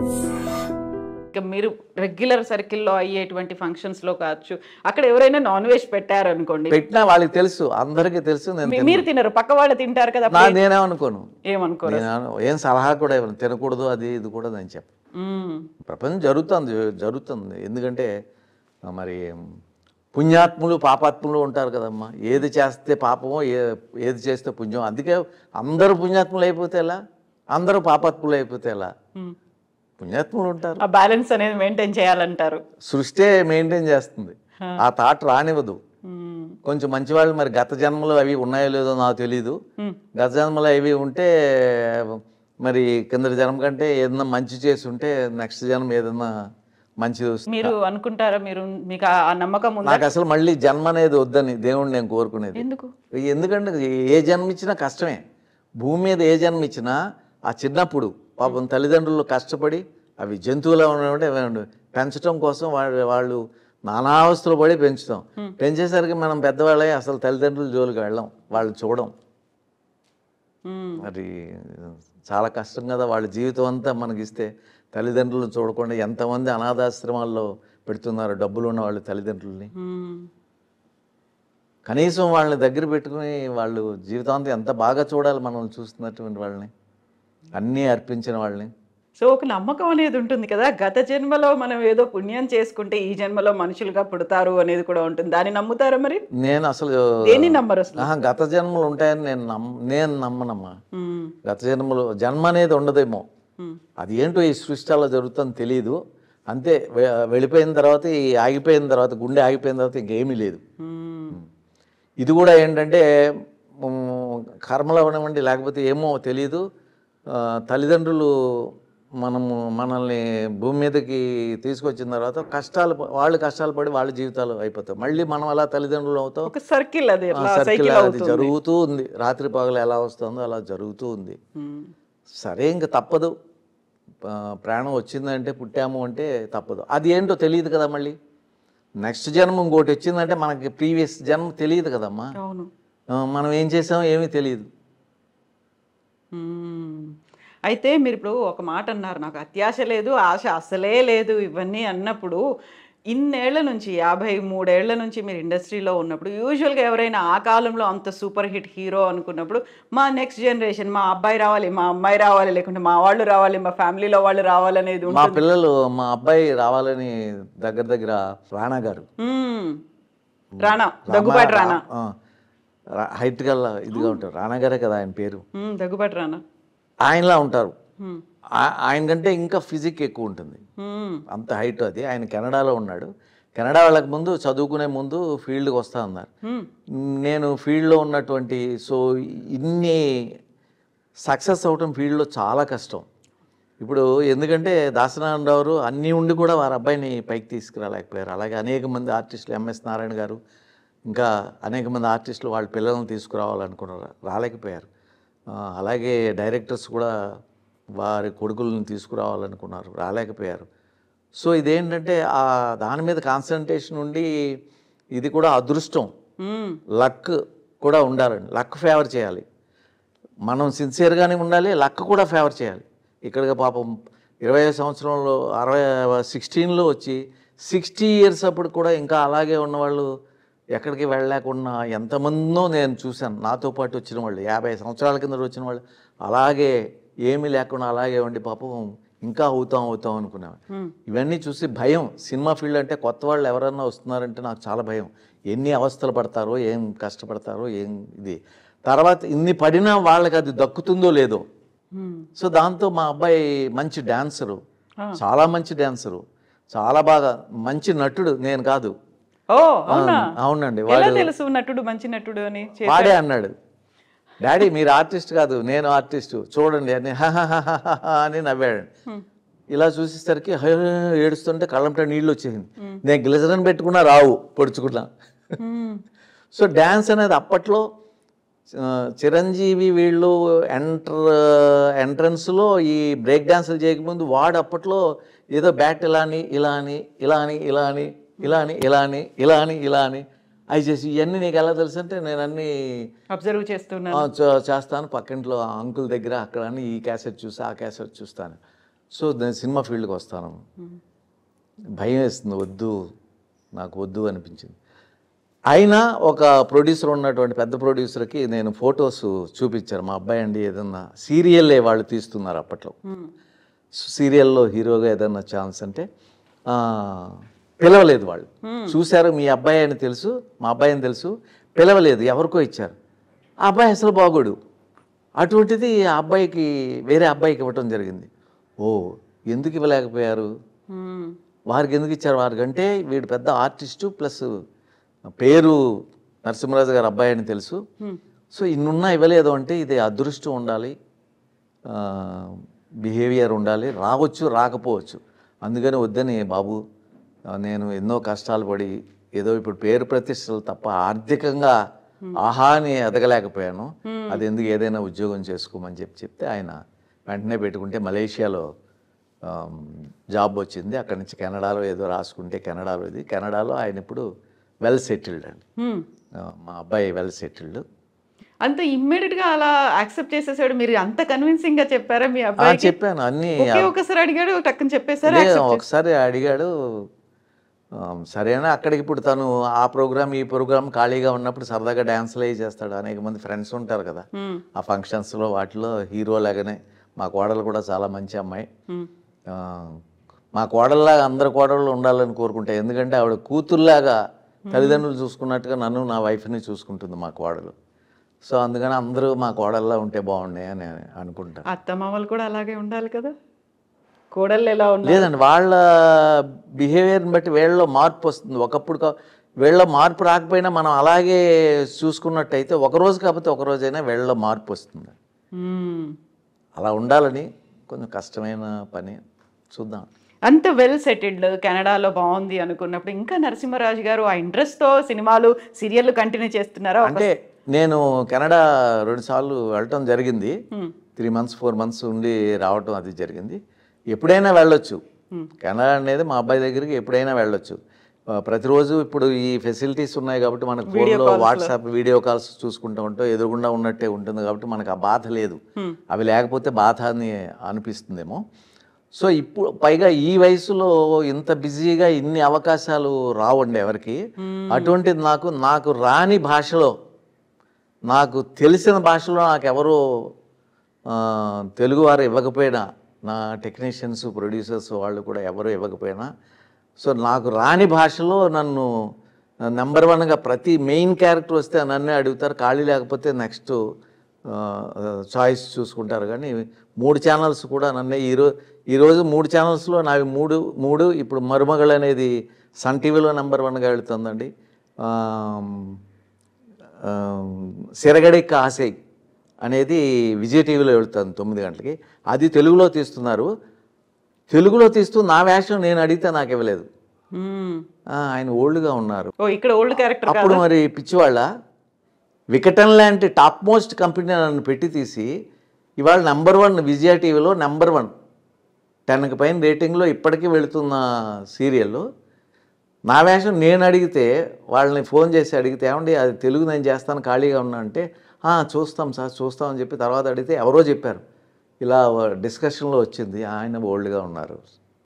ఇక మీరు రెగ్యులర్ సర్కిల్లో అయ్యేటువంటి ఫంక్షన్స్లో కావచ్చు, అక్కడ ఎవరైనా నాన్ వెజ్ పెట్టారనుకోండి, పెట్టినా వాళ్ళకి తెలుసు, అందరికీ తెలుసు. మీరు తినరు, పక్క వాళ్ళు తింటారు కదా, నేనేమనుకోను, ఏమనుకోరు, ఏం సలహా కూడా ఇవ్వను, తినకూడదు అది ఇది కూడా నేను చెప్పను. ప్రపంచం జరుగుతుంది. ఎందుకంటే మరి పుణ్యాత్ములు పాపాత్ములు ఉంటారు కదమ్మా. ఏది చేస్తే పాపమో ఏది చేస్తే పుణ్యం. అందుకే అందరూ పుణ్యాత్ములు అయిపోతే ఎలా, అందరూ పాపాత్ములు అయిపోతే ఎలా? పుణ్యాత్ములు ఉంటారు. ఆ బ్యాలెన్స్ అనేది మెయింటైన్ చేయాలంటారు. సృష్టి మెయింటైన్ చేస్తుంది, ఆ థాట్ రానివ్వదు. కొంచెం మంచి వాళ్ళు మరి గత జన్మలు అవి ఉన్నాయో లేదో నాకు తెలీదు. గత జన్మలు అవి ఉంటే మరి కింద జన్మ కంటే ఏదన్నా మంచి చేసి ఉంటే నెక్స్ట్ జన్మ ఏదన్నా మంచిది వస్తుంది. మీరు అనుకుంటారా? మీకు ఆ నమ్మకం ఉందా? నాకు అసలు మళ్ళీ జన్మ అనేది వద్దని దేవుణ్ణి నేను కోరుకునేది. ఎందుకు? ఎందుకంటే ఏ జన్మ ఇచ్చినా కష్టమే. భూమి మీద ఏ జన్మ ఇచ్చినా ఆ చిన్నప్పుడు పాపం తల్లిదండ్రులు కష్టపడి అవి జంతువులా ఉండేవి పెంచడం కోసం వాళ్ళు నానావస్థలు పడి పెంచుతాం. పెంచేసరికి మనం పెద్దవాళ్ళే అసలు తల్లిదండ్రుల జోలికి వెళ్ళాం, వాళ్ళు చూడం. మరి చాలా కష్టం కదా. వాళ్ళ జీవితం అంతా మనకిస్తే తల్లిదండ్రులు చూడకుండా ఎంతమంది అనాథాశ్రమాల్లో పెడుతున్నారు డబ్బులు ఉన్న వాళ్ళు తల్లిదండ్రుల్ని. కనీసం వాళ్ళని దగ్గర పెట్టుకుని వాళ్ళు జీవితాంతం ఎంత బాగా చూడాలి మనం చూస్తున్నటువంటి వాళ్ళని, అన్నీ అర్పించిన వాళ్ళని. సో ఒక నమ్మకం అనేది ఉంటుంది కదా, గత జన్మలో మనం ఏదో పుణ్యం చేసుకుంటే ఈ జన్మలో మనుషులుగా పుడతారు అనేది కూడా ఉంటుంది. దాన్ని నమ్ముతారా మరి? నేను అసలు దేన్ని నమ్మరు అసలు? గత జన్మలు ఉంటాయని నేను నమ్మనమ్మా. గత జన్మ అనేది ఉండదేమో, అది ఏంటో ఈ సృష్టి అలా జరుగుతుందని తెలియదు. అంతే, వెళ్ళిపోయిన తర్వాత ఆగిపోయిన తర్వాత గుండె ఆగిపోయిన తర్వాత ఇంకేమీ లేదు. ఇది కూడా ఏంటంటే కర్మలు అవ్వనివ్వండి లేకపోతే ఏమో తెలియదు. తల్లిదండ్రులు మనల్ని భూమి మీదకి తీసుకొచ్చిన తర్వాత వాళ్ళు కష్టాలు పడి వాళ్ళ జీవితాలు అయిపోతాయి. మళ్ళీ మనం అలా తల్లిదండ్రులు అవుతాం. ఒక సర్కిల్ అది జరుగుతూ ఉంది. రాత్రి పగలు ఎలా వస్తుందో అలా జరుగుతూ ఉంది. సరే, ఇంక తప్పదు. ప్రాణం వచ్చిందంటే పుట్టాము అంటే తప్పదు. అది ఏంటో తెలియదు కదా. మళ్ళీ నెక్స్ట్ జన్మ ఇంకోటి వచ్చిందంటే మనకి ప్రీవియస్ జన్మ తెలియదు కదమ్మా. మనం ఏం చేసామో ఏమీ తెలియదు. అయితే మీరు ఇప్పుడు ఒక మాట అన్నారు, నాకు అత్యాశ లేదు, ఆశ అసలే లేదు ఇవన్నీ అన్నప్పుడు, ఇన్నేళ్ల నుంచి 53 ఏళ్ల నుంచి మీరు ఇండస్ట్రీలో ఉన్నప్పుడు యూజువల్గా ఎవరైనా ఆ కాలంలో అంత సూపర్ హిట్ హీరో అనుకున్నప్పుడు మా నెక్స్ట్ జనరేషన్, మా అబ్బాయి రావాలి, మా అమ్మాయి రావాలి, లేకుంటే మా వాళ్ళు రావాలి, మా ఫ్యామిలీలో వాళ్ళు రావాలనేది. మా పిల్లలు, మా అబ్బాయి రావాలని దగ్గర రాణా గారు, రాణా, దగ్గుబాటి రాణా, హైట్ గల్లా ఇదిగా ఉంటారు. రాణా గారే కదా ఆయన పేరు. దగ్గుబాటి రాణా ఆయనలా ఉంటారు. ఆయన కంటే ఇంకా ఫిజిక్ ఎక్కువ ఉంటుంది, అంత హైట్. అది ఆయన కెనడాలో ఉన్నాడు. కెనడా వాళ్ళకి ముందు చదువుకునే ముందు ఫీల్డ్కి వస్తా అన్నారు. నేను ఫీల్డ్లో ఉన్నటువంటి ఇన్ని సక్సెస్ అవటం ఫీల్డ్లో చాలా కష్టం. ఇప్పుడు ఎందుకంటే దాసనారాయణరావు అన్నీ ఉండి కూడా వారి అబ్బాయిని పైకి తీసుకురాలేకపోయారు. అలాగే అనేక మంది ఆర్టిస్టులు, ఎంఎస్ నారాయణ గారు, ఇంకా అనేక మంది ఆర్టిస్టులు వాళ్ళ పిల్లలను తీసుకురావాలనుకున్నారు, రాలేకపోయారు. అలాగే డైరెక్టర్స్ కూడా వారి కొడుకులను తీసుకురావాలనుకున్నారు, రాలేకపోయారు. సో ఇదేంటంటే దాని మీద కాన్సన్ట్రేషన్ ఉండి, ఇది కూడా అదృష్టం, లక్ కూడా ఉండాలండి. లక్ ఫేవర్ చేయాలి, మనం సిన్సియర్గానే ఉండాలి, లక్ కూడా ఫేవర్ చేయాలి. ఇక్కడికి పాపం 25 సంవత్సరంలో 16లో వచ్చి 60 years అప్పుడు కూడా ఇంకా అలాగే ఉన్నవాళ్ళు, ఎక్కడికి వెళ్ళలేకుండా ఎంతమందో నేను చూశాను. నాతో పాటు వచ్చిన వాళ్ళు 50 సంవత్సరాల కింద వచ్చిన వాళ్ళు అలాగే ఏమీ లేకుండా అలాగే ఉండి పాపం ఇంకా అవుతాం అనుకున్నాను. ఇవన్నీ చూసి భయం. సినిమా ఫీల్డ్ అంటే కొత్త వాళ్ళు ఎవరన్నా వస్తున్నారంటే నాకు చాలా భయం. ఎన్ని అవస్థలు పడతారో, ఏం కష్టపడతారో, ఏం ఇది. తర్వాత ఇన్ని పడినా వాళ్ళకి అది దక్కుతుందో లేదో. సో దాంతో మా అబ్బాయి మంచి డాన్సరు, చాలా మంచి డాన్సరు, చాలా బాగా మంచి నటుడు. నేను కాదు. అవునండి, వాడే అన్నాడు, డాడీ మీరు ఆర్టిస్ట్ కాదు, నేను ఆర్టిస్టు, చూడండి అని అని నవ్వాడు. ఇలా చూసేసరికి ఏడుస్తుంటే కళ్ళంట నీళ్ళు వచ్చేసింది. నేను గ్లిజరిన్ పెట్టుకున్నా రావు, పొడుచుకున్నా. సో డ్యాన్స్ అనేది అప్పట్లో చిరంజీవి వీళ్ళు ఎంట్రన్స్లో ఈ బ్రేక్ డాన్సులు చేయకముందు వాడు అప్పట్లో ఏదో బ్యాట్ ఇలా అని అవి చేసి, ఇవన్నీ నీకు ఎలా తెలుసు అంటే నేను అన్నీ అబ్జర్వ్ చేస్తాను. పక్కింట్లో అంకుల్ దగ్గర అక్కడ ఈ క్యాసెట్ చూసి ఆ క్యాసెట్ చూస్తాను. సో నేను సినిమా ఫీల్డ్కి వస్తాను. భయం వేస్తుంది, వద్దు నాకు వద్దు అనిపించింది. అయినా ఒక ప్రొడ్యూసర్ ఉన్నటువంటి పెద్ద ప్రొడ్యూసర్కి నేను ఫొటోస్ చూపించాను. మా అబ్బాయి అండి ఏదన్నా సీరియల్లే వాళ్ళు తీస్తున్నారు అప్పట్లో, సీరియల్లో హీరోగా ఏదన్నా ఛాన్స్ అంటే పిలవలేదు. వాళ్ళు చూశారు, మీ అబ్బాయి అని తెలుసు, మా అబ్బాయి అని తెలుసు, పిలవలేదు, ఎవరికో ఇచ్చారు. ఆ అబ్బాయి అసలు బాగోడు. అటువంటిది ఆ అబ్బాయికి వేరే అబ్బాయికి ఇవ్వటం జరిగింది. ఓ ఎందుకు ఇవ్వలేకపోయారు, వారికి ఎందుకు ఇచ్చారు? వారికంటే వీడు పెద్ద ఆర్టిస్టు, ప్లస్ పేరు నరసింహరాజు గారు అబ్బాయి అని తెలుసు. సో ఇన్నున్నా ఇవ్వలేదు అంటే ఇది అదృష్టం ఉండాలి, బిహేవియర్ ఉండాలి, రావచ్చు రాకపోవచ్చు. అందుకని వద్దని బాబు, నేను ఎన్నో కష్టాలు పడి ఏదో ఇప్పుడు పేరు ప్రతిష్టలు తప్ప ఆర్థికంగా ఆహాని ఎదగలేకపోయాను, అది ఎందుకు ఏదైనా ఉద్యోగం చేసుకోమని చెప్తే ఆయన వెంటనే పెట్టుకుంటే మలేషియాలో జాబ్ వచ్చింది. అక్కడి నుంచి కెనడాలో ఏదో రాసుకుంటే కెనడాలో ఆయన ఇప్పుడు వెల్ సెటిల్డ్ అండి. మా అబ్బాయి వెల్ సెటిల్డ్. అంత ఇమ్మీడియట్ గా అలా యాక్సెప్ట్ చేసేసాడు? మీరు అంత కన్విన్సింగ్ గా చెప్పారా మీ అబ్బాయి? చెప్పాను అన్ని. ఒకసారి అడిగాడు, టక్కుని చెప్పేసారా? ఒకసారి అడిగాడు, సరేనా. అక్కడికి ఇప్పుడు తను ఆ ప్రోగ్రామ్ ఈ ప్రోగ్రామ్ ఖాళీగా ఉన్నప్పుడు సరదాగా డ్యాన్స్లు అవి చేస్తాడు. అనేక మంది ఫ్రెండ్స్ ఉంటారు కదా ఆ ఫంక్షన్స్లో, వాటిలో హీరో లాగానే మా కోడలు కూడా చాలా మంచి అమ్మాయి. మా కోడల్లాగా అందరి కోడళ్ళు ఉండాలని కోరుకుంటా. ఎందుకంటే ఆవిడ కూతుర్లాగా తల్లిదండ్రులు చూసుకున్నట్టుగా నన్ను నా వైఫ్ని చూసుకుంటుంది మా కోడలు. సో అందుకని అందరూ మా కోడల్లా ఉంటే బాగుండే అని అనుకుంటా. అత్తమామలు కూడా అలాగే ఉండాలి కదా, కోడళ్ళు ఎలా ఉండాలి? లేదండి, వాళ్ళ బిహేవియర్ని బట్టి వీళ్ళలో మార్పు వస్తుంది. ఒకప్పుడు వీళ్ళ మార్పు రాకపోయినా మనం అలాగే చూసుకున్నట్టయితే ఒకరోజు కాకపోతే ఒకరోజైనా వీళ్ళలో మార్పు వస్తుంది. అలా ఉండాలని కొంచెం కష్టమైన పని, చూద్దాం. అంత వెల్ సెటిల్డ్, కెనడాలో బాగుంది అనుకున్నప్పుడు ఇంకా నరసింహరాజు గారు ఆ ఇంట్రెస్ట్తో సినిమాలు సీరియల్ కంటిన్యూ చేస్తున్నారా? అంటే నేను కెనడా 2 సార్లు వెళ్ళటం జరిగింది. 3 months 4 months ఉండి రావటం అది జరిగింది. ఎప్పుడైనా వెళ్ళొచ్చు. కెనడా అనేది మా అబ్బాయి దగ్గరికి ఎప్పుడైనా వెళ్ళొచ్చు. ప్రతిరోజు ఇప్పుడు ఈ ఫెసిలిటీస్ ఉన్నాయి కాబట్టి మనకు ఫోన్లో వాట్సాప్ వీడియో కాల్స్ చూసుకుంటూ ఉంటాం, ఎదురుగుండా ఉన్నట్టే ఉంటుంది కాబట్టి మనకు ఆ బాధ లేదు. అవి లేకపోతే బాధ అని అనిపిస్తుందేమో. సో ఇప్పుడు పైగా ఈ వయసులో ఇంత బిజీగా ఇన్ని అవకాశాలు రావండి ఎవరికి. అటువంటిది నాకు రాని భాషలో, నాకు తెలిసిన భాషలో నాకెవరో తెలుగువారు ఇవ్వకపోయినా, నా టెక్నీషియన్స్ ప్రొడ్యూసర్స్ వాళ్ళు కూడా ఎవరు ఇవ్వకపోయినా, సో నాకు రాని భాషలో నన్ను నెంబర్ 1గా ప్రతి మెయిన్ క్యారెక్టర్ వస్తే నన్నే అడుగుతారు. ఖాళీ లేకపోతే నెక్స్ట్ చాయిస్ చూసుకుంటారు. కానీ 3 ఛానల్స్ కూడా నన్నే ఈరోజు 3 ఛానల్స్లో నావి మూడు ఇప్పుడు మరుమగళ్ అనేది సన్ టీవీలో నెంబర్ 1గా వెళుతుందండి. సిరగడి కాసై అనేది విజయ్ టీవీలో వెళుతుంది 9 గంటలకి. అది తెలుగులో తీస్తున్నారు. తెలుగులో తీస్తూ నా వేషం నేను అడిగితే నాకు ఇవ్వలేదు. ఆయన ఓల్డ్గా ఉన్నారు. ఇక్కడ ఓల్డ్ క్యారెక్టర్. అప్పుడు మరి పిచ్చివాళ్ళ వికటన్ లాంటి టాప్ మోస్ట్ కంపెనీ నన్ను పెట్టి తీసి ఇవాళ నెంబర్ 1 విజయ టీవీలో నెంబర్ 1 10కి పైన రేటింగ్లో ఇప్పటికీ వెళుతున్న సీరియల్లో నా వేషం నేను అడిగితే, వాళ్ళని ఫోన్ చేసి అడిగితే, ఏమండి అది తెలుగు నేను చేస్తాను ఖాళీగా ఉన్నా అంటే, చూస్తాం సార్ చూస్తామని చెప్పి తర్వాత అడిగితే ఎవరో చెప్పారు, ఇలా డిస్కషన్లో వచ్చింది, ఆయన ఓల్డ్గా ఉన్నారు.